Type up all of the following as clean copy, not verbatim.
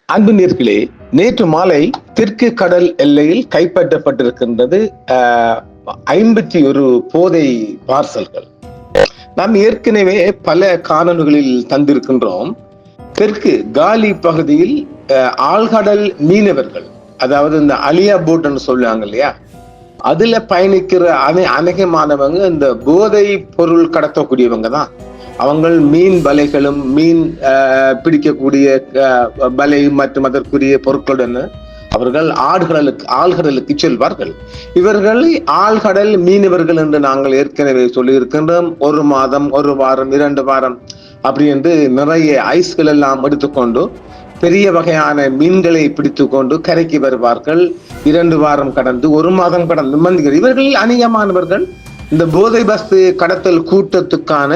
அன்பு நேர்களே, நேற்று மாலை தெற்கு கடல் எல்லையில் கைப்பற்றப்பட்டிருக்கின்றது 51 போதை பார்சல்கள். நாம் ஏற்கனவே பல காணொளிகளில் தந்திருக்கின்றோம். தெற்கு காலி பகுதியில் ஆழ்கடல் மீனவர்கள், அதாவது இந்த அலியா போட்னு சொல்லுவாங்க இல்லையா, அதுல பயணிக்கிற அநேகமானவங்க இந்த போதை பொருள் கடத்தக்கூடியவங்க தான். அவங்க மீன் வலைகளும் மீன் பிடிக்கக்கூடிய வலை மற்றும் அதற்குரிய பொருட்களுடன் அவர்கள் ஆழ்கடலுக்கு செல்வார்கள். இவர்களை ஆழ்கடல் மீனவர்கள் என்று நாங்கள் ஏற்கனவே சொல்லி இருக்கின்றோம். 1 மாதம், 1 வாரம், 2 வாரம் அப்படி என்று நிறைய ஐஸ்கள் எல்லாம் எடுத்துக்கொண்டு பெரிய வகையான மீன்களை பிடித்து கொண்டு கரைக்கு வருவார்கள். 2 வாரம் கடந்து 1 மாதம் கடந்து மந்திகள். இவர்கள் அநேகமானவர்கள் இந்த போதை பஸ் கடத்தல் கூட்டத்துக்கான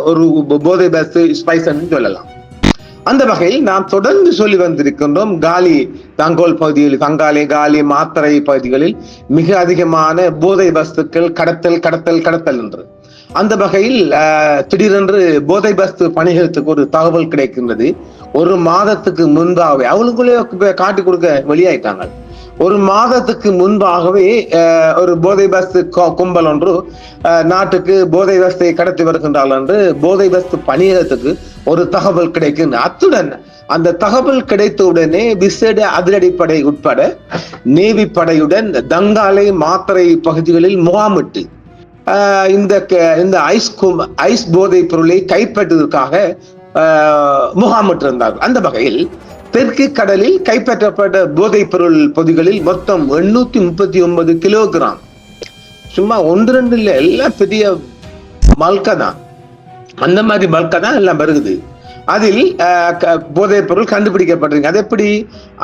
ஒரு போதை பஸ் ஸ்பைஸ் சொல்லலாம். அந்த வகையில் நாம் தொடர்ந்து சொல்லி வந்திருக்கின்றோம், காலி தங்கோல் பகுதியில், தங்காலே காலி மாத்தரை பகுதிகளில் மிக அதிகமான போதை பஸ்துக்கள் கடத்தல் என்று. அந்த வகையில் திடீரென்று போதை பஸ் பணிகளுக்கு ஒரு தகவல் கிடைக்கின்றது. 1 மாதத்துக்கு முன்பாகவே அவங்களுக்குள்ளே காட்டி கொடுக்க வெளியாயிட்டாங்க. 1 மாதத்துக்கு முன்பாகவே ஒரு போதை பஸ் கும்பல் ஒன்று நாட்டுக்கு போதை பஸ்தை கடத்தி வருகின்றார்கள் என்று போதை பஸ் பணியகத்துக்கு ஒரு தகவல் கிடைக்கும். அத்துடன் அந்த தகவல் கிடைத்தவுடனே விசேட அதிரடிப்படை உட்பட நேவி படையுடன் தங்காலை மாத்தரை பகுதிகளில் முகாமிட்டு இந்த ஐஸ் போதை பொருளை கைப்பற்றுவதற்காக முகாமிட்டிருந்தார்கள். அந்த வகையில் தெற்கு கடலில் கைப்பற்றப்பட்ட போதைப் பொருள் பொதிகளில் மொத்தம் 839 கிலோகிராம், சும்மா 1-2 இல்ல, எல்லாம் பெரிய மல்கா தான், அந்த மாதிரி மல்கா தான் எல்லாம் வருகுது. அதில் போதைப் பொருள் கண்டுபிடிக்கப்பட்டிருக்கு. அது எப்படி?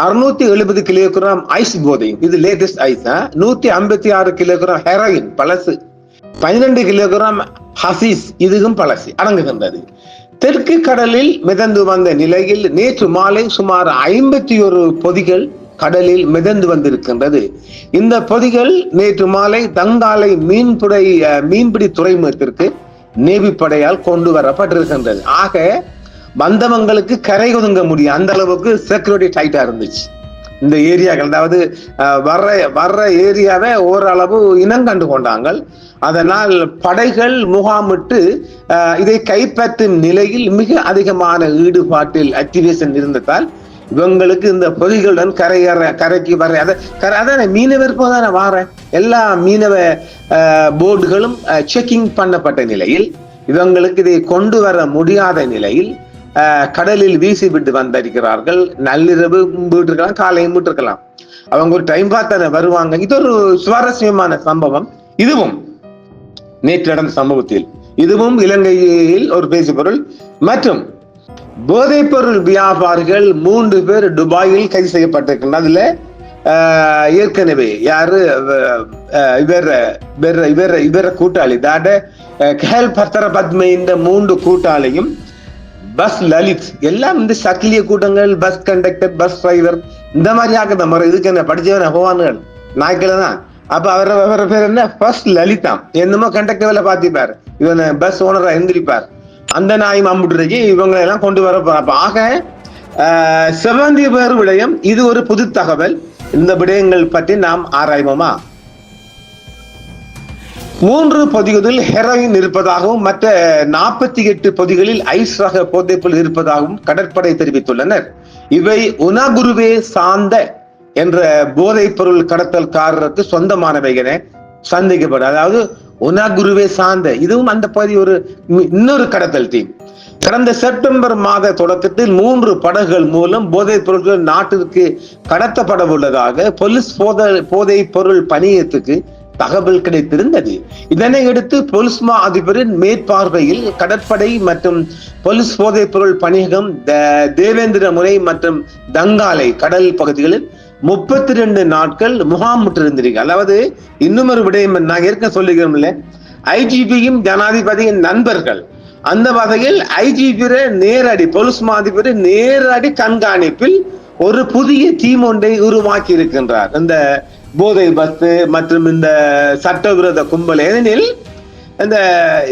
670 கிலோகிராம் ஐஸ் போதை, இது லேட்டஸ்ட் ஐஸ். 156 கிலோகிராம் ஹெரோயின் பழசு, 12 கிலோகிராம் ஹசீஸ், இதுவும் பழசு அடங்குகின்றது. தெற்கு கடலில் மிதந்து வந்த நிலையில் நேற்று மாலை சுமார் 51 பொதிகள் கடலில் மிதந்து வந்திருக்கின்றது. இந்த பொதிகள் நேற்று மாலை தங்காலை மீன்பிடி துறைமுகத்திற்கு நேவி படையால் கொண்டு வரப்பட்டிருக்கின்றது. ஆக வந்தவங்களுக்கு கரை ஒதுங்க முடியும், அந்த அளவுக்கு செக்யூரிட்டி டைட்டா இருந்துச்சு இந்த ஏரியாக்கள். அதாவது வர்ற ஏரியாவை ஓரளவு இனங்கண்டு கொண்டாங்க. அதனால் படைகள் முகாமிட்டு இதை கைப்பற்றும் நிலையில் மிக அதிகமான ஈடுபாட்டில் ஆக்டிவேஷன் இருந்ததால் இவங்களுக்கு இந்த பொதிகளுடன் கரைக்கு வர அதான மீனவர் போதான வார எல்லா மீனவ போர்டுகளும் செக்கிங் பண்ணப்பட்ட நிலையில் இவங்களுக்கு இதை கொண்டு வர முடியாத நிலையில் கடலில் வீசி விட்டு வந்திருக்கிறார்கள். நள்ளிரவு விட்டுருக்கலாம், காலையும் விட்டுருக்கலாம். அவங்க ஒரு டைம் பார்த்து வருவாங்க. இது ஒரு சுவாரஸ்யமான சம்பவம். இதுவும் நேற்று நடந்த சம்பவத்தில் இதுவும் இலங்கையில் ஒரு பேசுபொருள். மற்றும் போதைப் பொருள் வியாபாரிகள் 3 பேர் துபாயில் கைது செய்யப்பட்டிருக்கின்றனர். அதுல ஏற்கனவே யாரு இவர கூட்டாளி கேல் பத்தர பத்மை, இந்த 3 கூட்டாளியும் பஸ் லலித் எல்லாம் இந்த சக்கிலிய கூட்டங்கள், பஸ் கண்டக்டர், பஸ் டிரைவர், இந்த மாதிரி ஆக்குத முறை. இதுக்கு என்ன படிச்சவன பகவான்கள் நாய்க்கள் தான். அப்ப அவர பேர் என்ன? பஸ் லலிதாம். என்னமோ கண்டக்டர் வேலை பார்த்திப்பார், இவன் பஸ் ஓனரா எந்திரிப்பார். அந்த நாய் மாம்புட்டுருக்கு. இவங்களை எல்லாம் கொண்டு வர போறப்ப ஆக செவந்தி பேர் விடயம். இது ஒரு புது தகவல். இந்த விடயங்கள் பற்றி நாம் ஆராய்வோமா? 3 பொதிகளில் ஹெரோயின் இருப்பதாகவும் மற்ற 48 பொதிகளில் ஐஸ் ரக போதைப்பொருள் இருப்பதாகவும் கடற்படை தெரிவித்துள்ளனர். இவை உனகுருவே சார்ந்த என்ற போதைப் பொருள் கடத்தல்காரருக்கு சொந்தமானவை என சந்தேகப்படும். அதாவது உனகுருவே சார்ந்த, இதுவும் அந்த பகுதி ஒரு இன்னொரு கடத்தல் டீம். கடந்த செப்டம்பர் மாத தொடக்கத்தில் 3 படகுகள் மூலம் போதைப் பொருட்கள் நாட்டிற்கு கடத்தப்பட உள்ளதாக போலீஸ் போதைப் பொருள் பணியத்துக்கு தகவல் கிடைத்திருந்தது. இதனை அடுத்து போலீஸ் மா அதிபரின் மேற்பார்வையில் கடற்படை மற்றும் போலீஸ் போதைப் பொருள் பணியகம் தேவேந்திர முறை மற்றும் தங்காலை கடல் பகுதிகளில் 32 நாட்கள் முகாமிட்டிருந்திருக்கு. அதாவது இன்னும் ஒரு விடயம் நான் ஏற்க சொல்லுகிறோம், ஐஜிபியும் ஜனாதிபதியின் நண்பர்கள் அந்த வகையில் ஐஜிபி நேரடி போலீஸ் மா அதிபர் நேரடி கண்காணிப்பில் ஒரு புதிய டீம் ஒன்றை உருவாக்கி இருக்கின்றார். இந்த போதை பஸ் மற்றும் இந்த சட்டவிரோத கும்பல், ஏனெனில் இந்த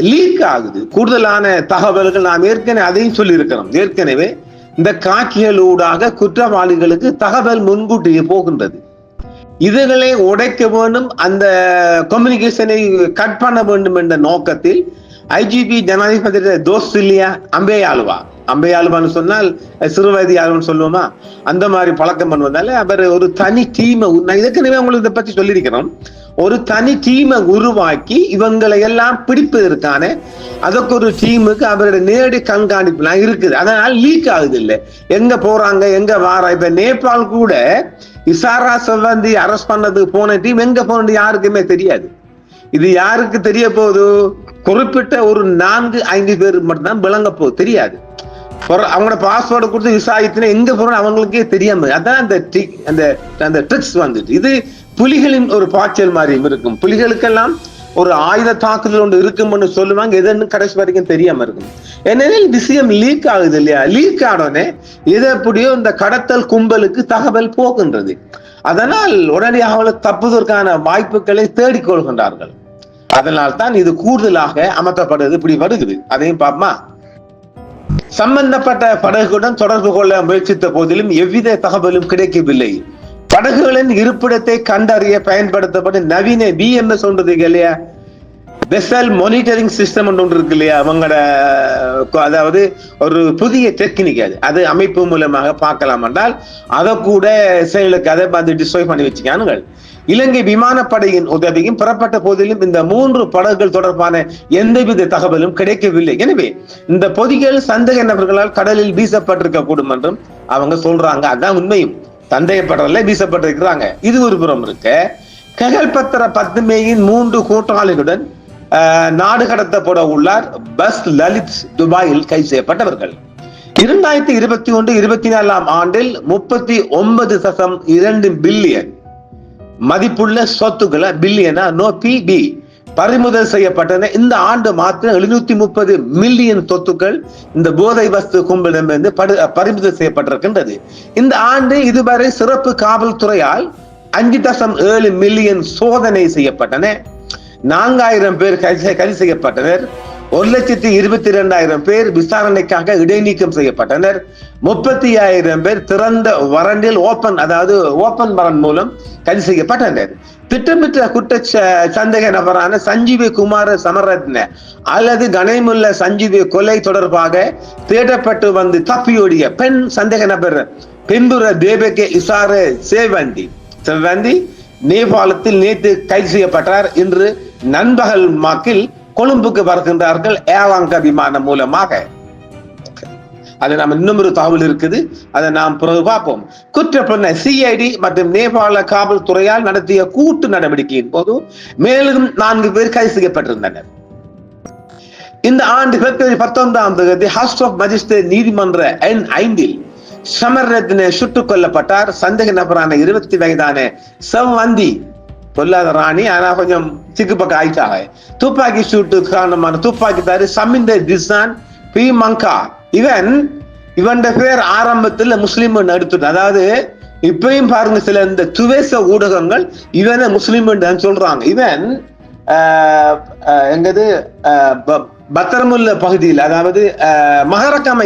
லீக் ஆகுது கூடுதலான தகவல்கள். நாம் ஏற்கனவே அதையும் சொல்லி இருக்கிறோம். ஏற்கனவே இந்த காட்சிகளூடாக குற்றவாளிகளுக்கு தகவல் முன்கூட்டியே போகின்றது. இதுகளை உடைக்க வேண்டும், அந்த கம்யூனிகேஷனை கட் பண்ண வேண்டும் என்ற நோக்கத்தில் ஐஜிபி ஜனாதிபதி தோஸ்த் இல்லையா அம்பையாளுவான்னு சொன்னால் சிறுவயது யாருன்னு சொல்லுவோமா, அந்த மாதிரி பழக்கம் பண்ணுவதால அவர் ஒரு தனி டீமை, நான் ஏற்கனவே உங்களுக்கு இதை பற்றி சொல்லியிருக்கிறோம், ஒரு தனி டீமை உருவாக்கி இவங்களை எல்லாம் பிடிப்பதற்கான அதற்கு ஒரு டீமுக்கு அவருடைய நேரடி கண்காணிப்புலாம் இருக்குது. அதனால லீக் ஆகுது இல்லை, எங்க போறாங்க எங்க வாரா. இப்ப நேபாள் கூட இசாரா செவ்வந்தி அரெஸ்ட் பண்ணது போன டீம் எங்க போனது யாருக்குமே தெரியாது. இது யாருக்கு தெரிய போகுது? குறிப்பிட்ட ஒரு 4-5 பேர் மட்டும்தான் விளங்க போகுது, தெரியாது. அவங்களோட பாஸ்வேர்டு கொடுத்து விசாரித்து எங்க போறோம் அவங்களுக்கே தெரியாம. அதான் அந்த ட்ரிக்ஸ் வந்துட்டு. இது புலிகளின் ஒரு பாய்ச்சல் மாதிரியும் இருக்கும். புலிகளுக்கெல்லாம் ஒரு ஆயுத தாக்குதல் ஒன்று இருக்கும்னு சொல்லுவாங்க, எதுன்னு கடைசி வரைக்கும் தெரியாம இருக்கும். ஏனெனில் விஷயம் லீக் ஆகுது இல்லையா, லீக் ஆனோடனே எது எப்படியோ இந்த கடத்தல் கும்பலுக்கு தகவல் போகின்றது. அதனால் உடனடியாக தப்புவதற்கான வாய்ப்புகளை தேடிக்கொள்கின்றார்கள். அதனால் தான் இது கூடுதலாக அமர்த்தப்படுது, இப்படி வருகிறது. அதையும் பாப்போமா. சம்பந்தப்பட்ட படகுடன் தொடர்பு கொள்ள முயற்சித்த போதிலும் எவ்வித தகவலும் கிடைக்கவில்லை. படகுகளின் இருப்பிடத்தை கண்டறிய பயன்படுத்தப்படும் நவீன BMS ஒன்று இல்லையா, வெசல் மானிட்டரிங் சிஸ்டம் ஒன்று இருக்கு இல்லையா, அவங்களோட அதாவது ஒரு புதிய டெக்னிக் அது அமைப்பு மூலமாக பார்க்கலாம் என்றால் அதை கூட செயலுக்கு அதை பார்த்து டிஸ்ட்ராய் பண்ணி வச்சுக்கானுங்கள். இலங்கை விமானப்படையின் உதவியும் பெறப்பட்ட போதிலும் இந்த 3 படகுகள் தொடர்பான எந்தவித தகவலும் கிடைக்கவில்லை. எனவே இந்த பொதிகள் சந்தேக நபர்களால் கடலில் வீசப்பட்டிருக்க கூடும் என்றும் அவங்க சொல்றாங்க. அதான் உண்மையும், சந்தேகப்படல வீசப்பட்டிருக்கிறாங்க. இது ஒரு புறம் இருக்க, ககல்பத்திர பத்மேயின் 3 கூட்டாளிகளுடன் நாடு கடத்தப்பட உள்ளார் பஸ் லலித் துபாயில் கைது செய்யப்பட்டவர்கள். 2021-24 ஆண்டில் 39.2 பில்லியன் மதிப்புள்ள சொத்துக்களை, பில்லியனா நோ பிபி, பறிமுதல் செய்யப்பட்டன. இந்த ஆண்டு மாத்திரம் 730 மில்லியன் சொத்துக்கள் இந்த போதை வஸ்து கும்பலிடமிருந்து பறிமுதல் செய்யப்பட்டிருக்கின்றது. இந்த ஆண்டு இதுவரை சிறப்பு காவல்துறையால் 5.7 மில்லியன் சோதனை செய்யப்பட்டன. 4000 பேர் கைது செய்யப்பட்டனர். 1,22,000 பேர் விசாரணைக்காக இடைநீக்கம் செய்யப்பட்டனர். 35,000 பேர் திறந்த வரண்டில் ஓபன் வரன் மூலம் கைது செய்யப்பட்டனர். திட்டமிட்ட குற்ற சந்தேக நபரான சஞ்சீவி குமார சமரத்ன அல்லது கனைமுல்ல சஞ்சீவி கொலை தொடர்பாக தேடப்பட்டு வந்து தப்பியோடிய பெண் சந்தேக நபர் பின்புற தேபகே இசார செவ்வந்தி நேபாளத்தில் நேற்று கைது செய்யப்பட்டார். இன்று நண்பகல் மாக்கில் கொழும்புக்கு வருகின்றார்கள் ஏவாங்க விமானம் மூலமாக. அது நம்ம இன்னும் ஒரு தகவல் இருக்குது, அதை நாம் பிறகு பார்ப்போம். குற்றப்பண்ண CID மற்றும் நேபாள காவல்துறையால் நடத்திய கூட்டு நடவடிக்கையின் போது மேலும் 4 பேர் கைது செய்யப்பட்டிருந்தனர். இந்த ஆண்டு பிப்ரவரி 19 ஹவுஸ் ஆஃப் மஜிஸ்ட்ரேட் நீதிமன்ற எண் 5 சமரத்ன சுட்டுக் கொல்லப்பட்டார். சந்தேக நபரான 20 வயதான செவ்வந்தி பொல்லாத ராணி, ஆனா கொஞ்சம் சிக்கு பக்கம் ஆயிட்டாங்க. துப்பாக்கி சூட்டு காரணமான துப்பாக்கிதாரி சமிந்தர் திசான் பி மங்கா. இவன் பேர் ஆரம்பத்துல முஸ்லிம் எடுத்துட்டு, அதாவது இப்பயும் பாருங்க சில இந்த துவேச ஊடகங்கள் இவனை முஸ்லிம் சொல்றாங்க. இவன் எங்கது பத்திரமுல்ல பகுதியில், அதாவது மகரக்காம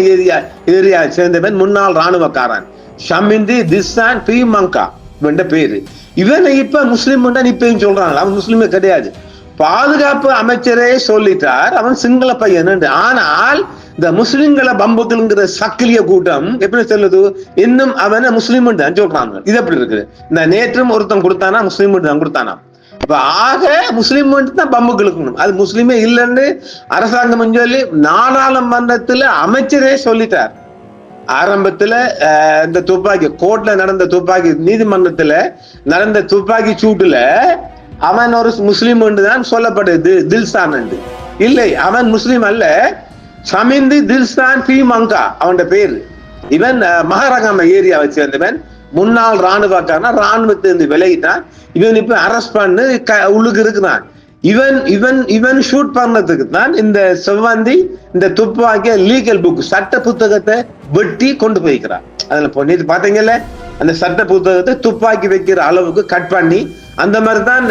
ஏரியா சேர்ந்தவன், முன்னாள் ராணுவக்காரன் ஷமிந்தி திசான் பி மங்கா இவன் பேரு. இவனை இப்ப முஸ்லிம் இப்பயும் சொல்றாங்க, அவன் முஸ்லிமே கிடையாது. பாதுகாப்பு அமைச்சரே சொல்லிட்டார் அவன் சிங்கள பையன். ஆனால் இந்த முஸ்லிம்களை பம்புக்குங்கிற சக்கிலிய கூட்டம் எப்படி சொல்லுது, இன்னும் அவனை முஸ்லிம் தான் சொல்றாங்க. இது எப்படி இருக்குது? இந்த நேற்றும் ஒருத்தன் கொடுத்தானா முஸ்லிம் தான் கொடுத்தானா. இப்ப ஆக முஸ்லிம் தான் பம்புக்கு, அது முஸ்லிமே இல்லைன்னு அரசாங்கம் சொல்லி நாடாளுமன்றத்துல அமைச்சரே சொல்லிட்டார். ஆரம்பத்துல இந்த துப்பாக்கி கோர்ட்ல நடந்த துப்பாக்கி, நீதிமன்றத்துல நடந்த துப்பாக்கி சூட்டுல அவன் ஒரு முஸ்லிம் தான் சொல்லப்படுது, தில்சான் இல்லை, அவன் முஸ்லிம் அல்ல. சமிந்தி தில்சான் பி மங்கா அவன் பேரு. இவன் மகாரகாம ஏரியாவை சேர்ந்தவன், முன்னாள் ராணுவக்காரன், ராணுவத்திலிருந்து விலகிட்டான். இவன் இப்ப அரெஸ்ட் பண்ணு உள்ளுக்கு இருக்கிறான். இவன் ஷூட் பண்ணதுக்கு தான் இந்த செவ்வந்தி இந்த துப்பாக்கிய லீகல் புக் சட்ட புத்தகத்தை வெட்டி கொண்டு போய்க்கிறான். அதுல பொண்ணு பாத்தீங்கல்ல, அந்த சட்ட புத்தகத்தை துப்பாக்கி வைக்கிற அளவுக்கு கட் பண்ணி, அந்த மாதிரிதான்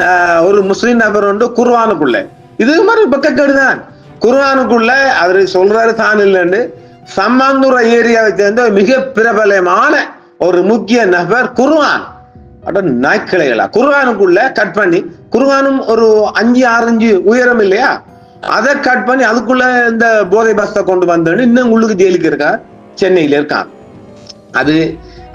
ஒரு முஸ்லிம் நபர் உண்டு குர்ஆனுக்குள்ள. இது மாதிரி பக்கக்கேடுதான். குர்ஆனுக்குள்ள அவரு சொல்றாரு தான் இல்லைன்னு சம்மாந்துறை ஏரியாவை சேர்ந்த மிக பிரபலமான ஒரு முக்கிய நபர் குர்ஆன் நாய்க்கிளைகளா குர்ஆனுக்குள்ள கட் பண்ணி, குர்ஆனும் ஒரு 5-6 இன்ச்சு உயரம் இல்லையா, அதை கட் பண்ணி அதுக்குள்ள இந்த போதை பஸ்தை கொண்டு வந்தோன்னு இன்னும் உள்ளுக்கு ஜெயிலுக்கு இருக்கா, சென்னையில இருக்கான். அது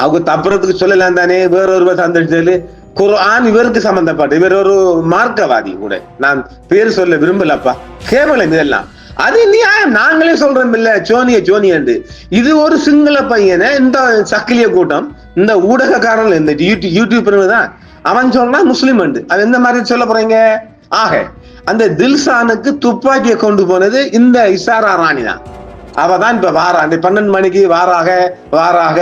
அவங்க தப்புறதுக்கு சொல்லலாம் தானே, வேறொருவர் சந்தடிச்சது. குர்ஆன் இவருக்கு சம்பந்தப்பட்ட, இவர் ஒரு மார்க்கவாதி கூட, நான் பேர் சொல்ல விரும்பலப்பா, கேவலம் இதெல்லாம். அது நியாயம், நாங்களே சொல்றோம் இல்ல சோனியண்டு. இது ஒரு சிங்கள பையனை இந்த சக்கிலிய கூட்டம், இந்த ஊடகக்காரன், இந்த யூடியூபர் தான் அவன் சொன்னா முஸ்லிம் உண்டு. அது எந்த மாதிரி சொல்ல போறீங்க? ஆக அந்த தில்சானுக்கு துப்பாக்கியை கொண்டு போனது இந்த இசாரா ராணி தான். அவதான் இப்ப வாரா, அந்த 12 மணிக்கு வாராக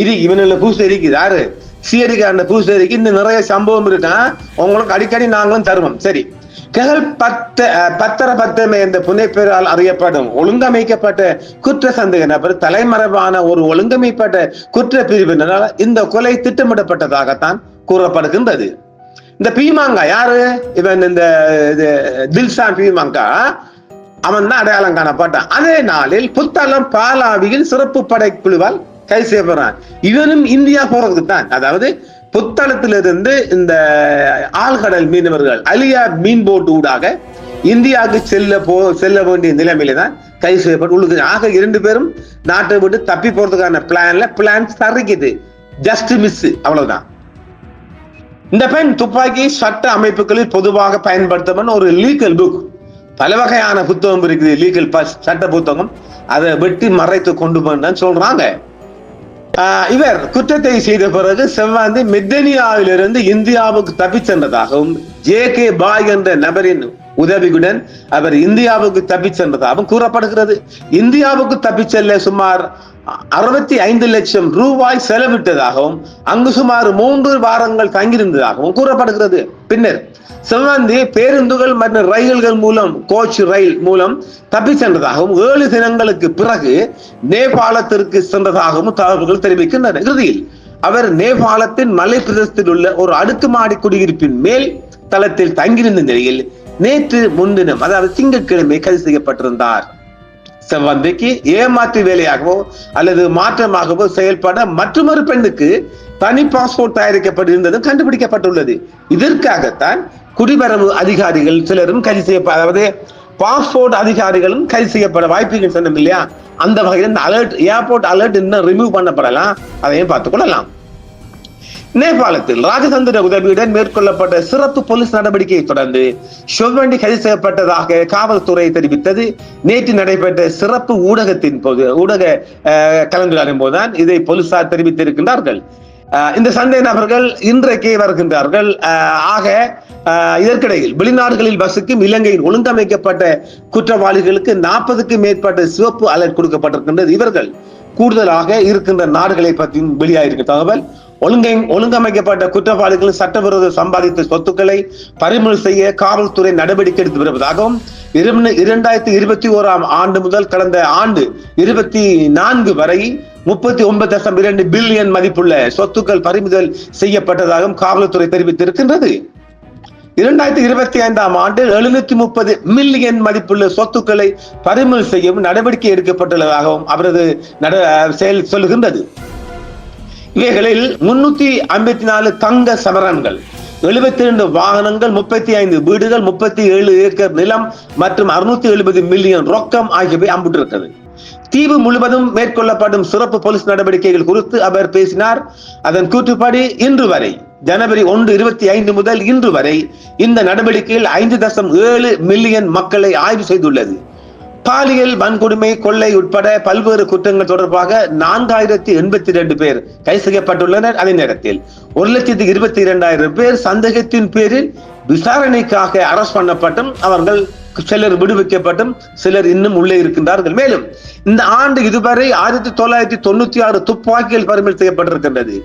இது இவனுள்ள பூசரிக்கு யாரு சீரிக்கா, அந்த பூசரிக்கு இன்னும் நிறைய சம்பவம் இருக்கான், உங்களுக்கு அடிக்கடி நாங்களும் தருவோம். சரி, கெகல் பத்தரமே என்ற புனைப்பெயரால் அறியப்படும் ஒழுங்கமைக்கப்பட்ட குற்ற சந்தேக நபர் தலைமறைவான ஒரு ஒழுங்கமைப்பட்ட குற்ற பிரிவினரால் இந்த கொலை திட்டமிடப்பட்டதாகத்தான் கூறப்படுகின்றது. இந்த பீமாங்கா யாரு? இவன் இந்த தில்சான் பீமாங்கா, அவன் தான் அடையாளம் காணப்பட்டான். அதே நாளில் புத்தளம் பாலாவியில் சிறப்பு படைக்குழுவால் கைது செய்யப்படுறான். இவனும் இந்தியா போறதுக்கு தான், அதாவது புத்தளத்திலிருந்து இந்த ஆழ்கடல் மீனவர்கள் அலியா மீன் போட்டு ஊடாக இந்தியாவுக்கு செல்ல வேண்டிய நிலைமையில தான் கைது செய்யப்பட்டு உள்ளது. ஆக 2 பேரும் நாட்டை விட்டு தப்பி போறதுக்கான பிளான் சரிக்குது, ஜஸ்ட் மிஸ், அவ்வளவுதான். இந்த பெண் துப்பாக்கி சட்ட அமைப்புகளில் பொதுவாக பயன்படுத்தப்படும் ஒரு லீகல் புக், பல வகையான புத்தகம் இருக்குது, லீகல் சட்ட புத்தகம், அதை வெட்டி மறைத்து கொண்டு போன்னு சொல்றாங்க. இவர் குற்றத்தை செய்த பிறகு செவ்வாந்து மெத்தனியாவிலிருந்து இந்தியாவுக்கு தப்பி சென்றதாகவும், JK பாய் என்ற நபரின் உதவியுடன் அவர் இந்தியாவுக்கு தப்பி சென்றதாகவும் கூறப்படுகிறது. இந்தியாவுக்கு தப்பி செல்ல சுமார் 65 லட்சம் ரூபாய் செலவிட்டதாகவும், அங்கு சுமார் 3 வாரங்கள் தங்கியிருந்ததாகவும் கூறப்படுகிறது. பின்னர் செவ்வந்தி பேருந்துகள் மற்றும் ரயில்கள் மூலம், கோச் ரயில் மூலம் தப்பி சென்றதாகவும், 7 தினங்களுக்கு பிறகு நேபாளத்திற்கு சென்றதாகவும் தகவல்கள் தெரிவிக்கின்றன. இறுதியில் அவர் நேபாளத்தின் மலை பிரதேசத்தில் உள்ள ஒரு அடுக்குமாடி குடியிருப்பின் மேல் தளத்தில் தங்கியிருந்த நிலையில் நேற்று முன்தினம், அதாவது திங்கட்கிழமை கைது செய்யப்பட்டிருந்தார். செவ்வந்திக்கு ஏமாற்று வேலையாகவோ அல்லது மாற்றமாகவோ செயல்பட மற்றொரு பெண்ணுக்கு தனி பாஸ்போர்ட் தயாரிக்கப்பட்டிருந்ததும் கண்டுபிடிக்கப்பட்டுள்ளது. இதற்காகத்தான் குடிவரவு அதிகாரிகள் சிலரும் கைது செய்யப்பட, அதாவது பாஸ்போர்ட் அதிகாரிகளும் கைது செய்யப்பட வாய்ப்புகள் சொன்னோம் இல்லையா, அந்த வகையில் இந்த அலர்ட், ஏர்போர்ட் அலர்ட் இன்னும் ரிமூவ் பண்ணப்படலாம், அதையும் பார்த்துக் கொள்ளலாம். நேபாளத்தில் ராஜதந்திர உதவியுடன் மேற்கொள்ளப்பட்ட சிறப்பு போலீஸ் நடவடிக்கையை தொடர்ந்து ஷெவ்வந்தி கைது செய்யப்பட்டதாக காவல்துறை தெரிவித்தது. நேற்று நடைபெற்ற சிறப்பு ஊடக கலந்துரையாடும் போதுதான் இதை போலீசார் தெரிவித்திருக்கின்றார்கள். இந்த சந்தேக நபர்கள் இன்றைக்கே வருகின்றார்கள். ஆக இதற்கிடையில் வெளிநாடுகளில் வசிக்கும் இலங்கையின் ஒழுங்கமைக்கப்பட்ட குற்றவாளிகளுக்கு 40க்கும் மேற்பட்ட சிவப்பு அலர்ட் கொடுக்கப்பட்டிருக்கின்றது. இவர்கள் கூடுதலாக இருக்கின்ற நாடுகளை பற்றியும் வெளியாகிருக்க தகவல். ஒழுங்கமைக்கப்பட்ட குற்றவாளிகள் சட்டவிரோத சம்பாதித்த சொத்துக்களை பறிமுதல் செய்ய காவல்துறை நடவடிக்கை எடுத்து வருவதாகவும், 2021 ஆண்டு முதல் கடந்த ஆண்டு 24 வரை 39.2 பில்லியன் மதிப்புள்ள சொத்துக்கள் பறிமுதல் செய்யப்பட்டதாகவும் காவல்துறை தெரிவித்திருக்கின்றது. 2025 ஆண்டு 730 மில்லியன் மதிப்புள்ள சொத்துக்களை பறிமுதல் செய்யவும் நடவடிக்கை எடுக்கப்பட்டுள்ளதாகவும் அவரது செயல் சொல்லுகின்றது. இவைகளில் 354 தங்க சவரன்கள், 72 வாகனங்கள், 35 வீடுகள், 37 ஏக்கர் நிலம் மற்றும் 670 மில்லியன் ரொக்கம் ஆகியவை அம்புட்டிருக்கிறது. தீவு முழுவதும் மேற்கொள்ளப்படும் சிறப்பு போலீஸ் நடவடிக்கைகள் குறித்து அவர் பேசினார். அதன் கூற்றுப்படி இன்று வரை ஜனவரி 1, 25 முதல் இன்று வரை இந்த நடவடிக்கையில் 5.7 மில்லியன் மக்களை ஆய்வு செய்துள்ளது. பாலியல் வன்கொடுமை, கொள்ளை உட்பட பல்வேறு குற்றங்கள் தொடர்பாக 4082 பேர் கைது செய்யப்பட்டுள்ளனர். அதே நேரத்தில் 1,22,000 பேர் சந்தேகத்தின் பேரில் விசாரணைக்காக அரஸ்ட் பண்ணப்பட்டும் அவர்கள் சிலர் விடுவிக்கப்பட்டும் சிலர் இன்னும் உள்ளே இருக்கின்றார்கள். மேலும் இந்த ஆண்டு இதுவரை 1996 துப்பாக்கிகள் பறிமுதல் செய்யப்பட்டிருக்கின்றது.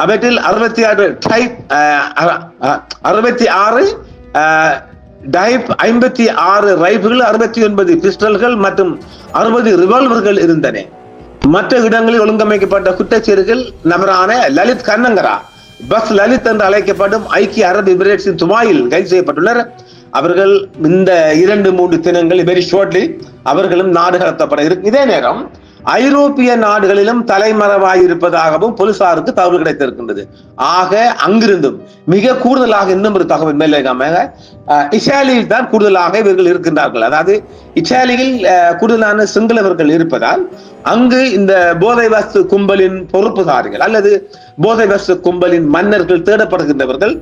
அவற்றில் 66 டைப் 56 ரைபிள்கள், 69 பிஸ்டல்கள் மற்றும் 60 ரிவால்வர்கள் இருந்தன. மற்ற இடங்களில் ஒழுங்கமைக்கப்பட்ட குற்றச்செயல்கள் நபரான லலித் கண்ணங்கரா, பஸ் லலித் என்று அழைக்கப்படும் ஐக்கிய அரபு எமிரேட்ஸின் துபாயில் கைது செய்யப்பட்டுள்ளனர். அவர்கள் இந்த 2-3 தினங்கள் வெரி ஷார்ட்லி அவர்களும் நாடு கடத்தப்பட இருக்கு. இதே நேரம் ஐரோப்பிய நாடுகளிலும் தலைமறைவாயிருப்பதாகவும் போலீசாருக்கு தகவல் கிடைத்திருக்கின்றது. ஆக அங்கிருந்தும் மிக கூடுதலாக இன்னும் ஒரு தகவல் மேலமாக இத்தாலியில் தான் கூடுதலாக இவர்கள் இருக்கின்றார்கள். அதாவது இத்தாலியில் கூடுதலான சிங்களவர்கள் இருப்பதால் அங்கு இந்த போதை வஸ்து கும்பலின் பொறுப்புதாரிகள் அல்லது போதை வஸ்து கும்பலின் மன்னர்கள் தேடப்படுகின்றவர்கள்,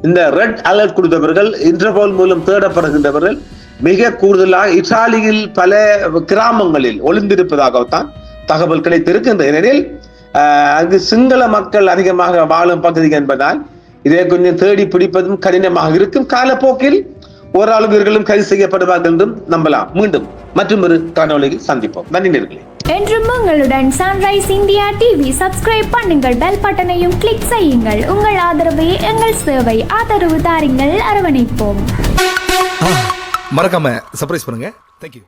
இந்த ரெட் அலர்ட் கொடுத்தவர்கள், இன்டர்போல் மூலம் தேடப்படுகின்றவர்கள் மிக கூடுதலாக இத்தாலியில் பல கிராமங்களில் ஒளிந்திருப்பதாகத்தான் தகவல் கிடைத்திருக்கின்ற. ஏனெனில் அங்கு சிங்கள மக்கள் அதிகமாக வாழும் பகுதி என்பதால் இதை கொஞ்சம் தேடி பிடிப்பதும் கடினமாக இருக்கும். காலப்போக்கில் ஓரளவு இவர்களும் கைது செய்யப்படுவார்கள் என்றும் நம்பலாம். மீண்டும் மற்றும் ஒரு காணொளியில் சந்திப்போம். நன்றி நேயர்களே. என்றும் உங்களுடன் சன்ரைஸ் இந்தியா டிவி சப்ஸ்கிரைப் பண்ணுங்கள், பெல் பட்டனையும் கிளிக் செய்யுங்கள். உங்கள் ஆதரவே எங்கள் சேவை. ஆதரவு தாருங்கள், அரவணைப்போம். மறக்காம சர்ப்ரைஸ் பண்ணுங்க. தேங்க்யூ.